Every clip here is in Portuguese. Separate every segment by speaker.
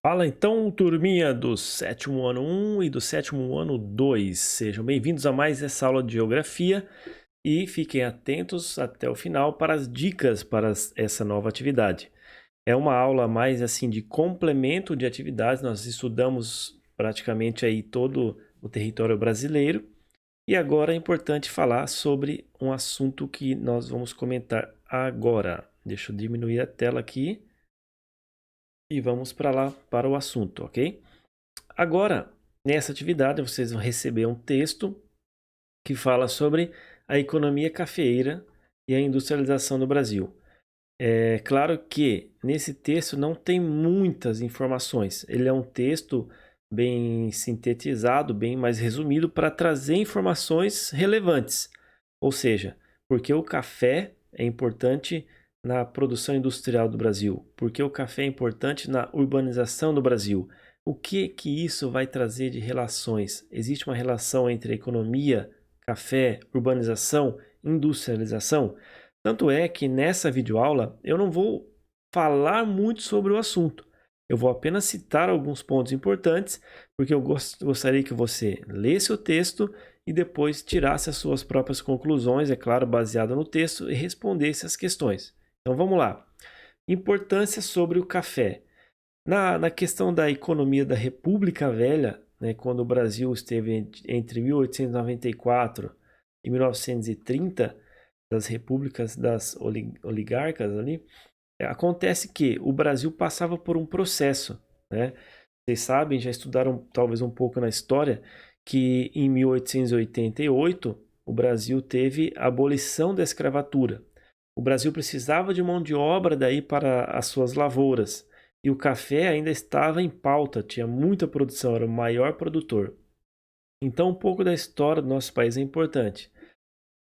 Speaker 1: Fala então, turminha do sétimo ano um e do sétimo ano 2. Sejam bem-vindos a mais essa aula de geografia e fiquem atentos até o final para as dicas para essa nova atividade. É uma aula mais assim de complemento de atividades, nós estudamos praticamente aí todo o território brasileiro e agora é importante falar sobre um assunto que nós vamos comentar agora. Deixa eu diminuir a tela aqui e vamos para lá para o assunto, ok? Agora, nessa atividade, vocês vão receber um texto que fala sobre a economia cafeeira e a industrialização do Brasil. É claro que nesse texto não tem muitas informações. Ele é um texto bem sintetizado, bem mais resumido para trazer informações relevantes. Ou seja, porque o café é importante na produção industrial do Brasil, porque o café é importante na urbanização do Brasil. O que isso vai trazer de relações? Existe uma relação entre economia, café, urbanização, industrialização? Tanto é que nessa videoaula eu não vou falar muito sobre o assunto. Eu vou apenas citar alguns pontos importantes, porque eu gostaria que você lesse o texto e depois tirasse as suas próprias conclusões, é claro, baseado no texto, e respondesse as questões. Então vamos lá. Importância sobre o café. Na questão da economia da República Velha, né, quando o Brasil esteve entre 1894 e 1930, das repúblicas das oligarcas ali, acontece que o Brasil passava por um processo, né? Vocês sabem, já estudaram talvez um pouco na história, que em 1888 o Brasil teve a abolição da escravatura. O Brasil precisava de mão de obra daí para as suas lavouras. E o café ainda estava em pauta, tinha muita produção, era o maior produtor. Então, um pouco da história do nosso país é importante.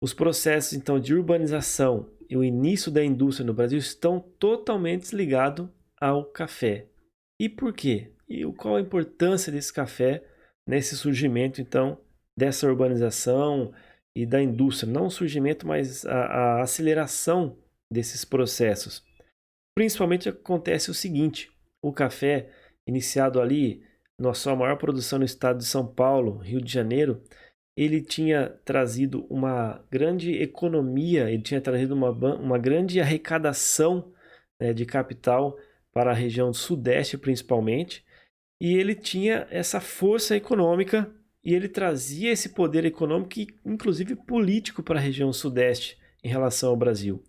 Speaker 1: Os processos, então, de urbanização e o início da indústria no Brasil estão totalmente ligados ao café. E por quê? E qual a importância desse café nesse surgimento, então, dessa urbanização e da indústria? Não o surgimento, mas a aceleração desses processos. Principalmente acontece o seguinte: o café, iniciado ali, na sua maior produção no estado de São Paulo, Rio de Janeiro, ele tinha trazido uma grande economia, ele tinha trazido uma grande arrecadação, né, de capital para a região do Sudeste, principalmente, e ele tinha essa força econômica e ele trazia esse poder econômico e, inclusive, político para a região Sudeste em relação ao Brasil.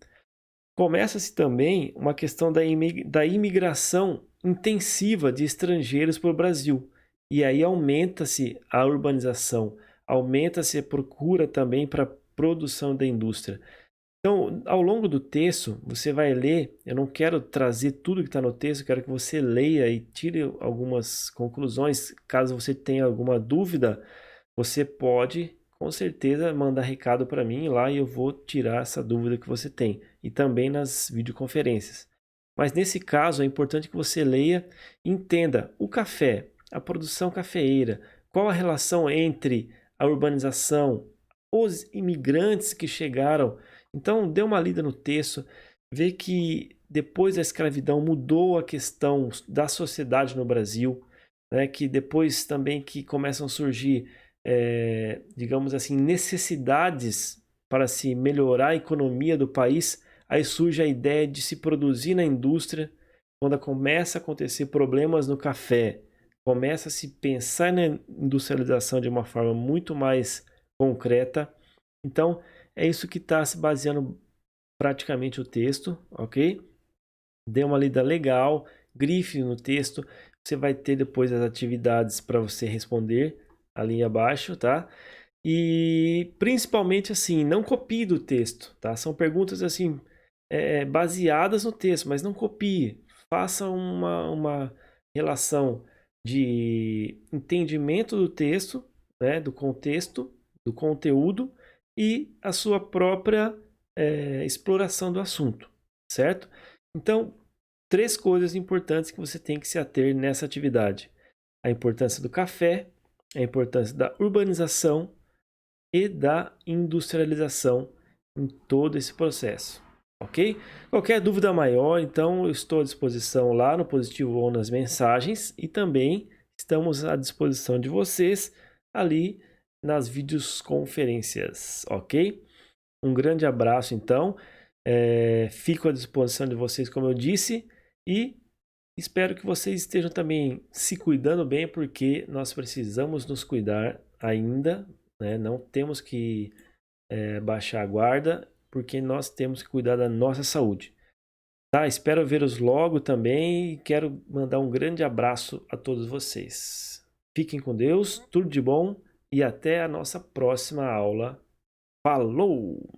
Speaker 1: Começa-se também uma questão da imigração intensiva de estrangeiros para o Brasil. E aí aumenta-se a urbanização, aumenta-se a procura também para a produção da indústria. Então, ao longo do texto, você vai ler, eu não quero trazer tudo que está no texto, eu quero que você leia e tire algumas conclusões. Caso você tenha alguma dúvida, você pode, com certeza, mandar recado para mim lá e eu vou tirar essa dúvida que você tem. E também nas videoconferências. Mas nesse caso, é importante que você leia e entenda o café, a produção cafeeira, qual a relação entre a urbanização, os imigrantes que chegaram. Então, dê uma lida no texto, vê que depois da escravidão mudou a questão da sociedade no Brasil, né? Que depois também que começam a surgir, digamos assim, necessidades para se melhorar a economia do país, aí surge a ideia de se produzir na indústria, quando começa a acontecer problemas no café, começa a se pensar na industrialização de uma forma muito mais concreta. Então, é isso que está se baseando praticamente o texto, ok? Dê uma lida legal, grife no texto. Você vai ter depois as atividades para você responder ali abaixo, tá? E principalmente assim, não copie do texto, tá? São perguntas assim, baseadas no texto, mas não copie. Faça uma relação de entendimento do texto, né? Do contexto, do conteúdo e a sua própria exploração do assunto, certo? Então, três coisas importantes que você tem que se ater nessa atividade: a importância do café, a importância da urbanização e da industrialização em todo esse processo. ok? Qualquer dúvida maior, então eu estou à disposição lá no Positivo ou nas mensagens e também estamos à disposição de vocês ali nas videoconferências, ok? Um grande abraço, então. Fico à disposição de vocês, como eu disse, e espero que vocês estejam também se cuidando bem, porque nós precisamos nos cuidar ainda, né? Não temos que baixar a guarda, porque nós temos que cuidar da nossa saúde. Tá? Espero vê-los logo também e quero mandar um grande abraço a todos vocês. Fiquem com Deus, tudo de bom e até a nossa próxima aula. Falou!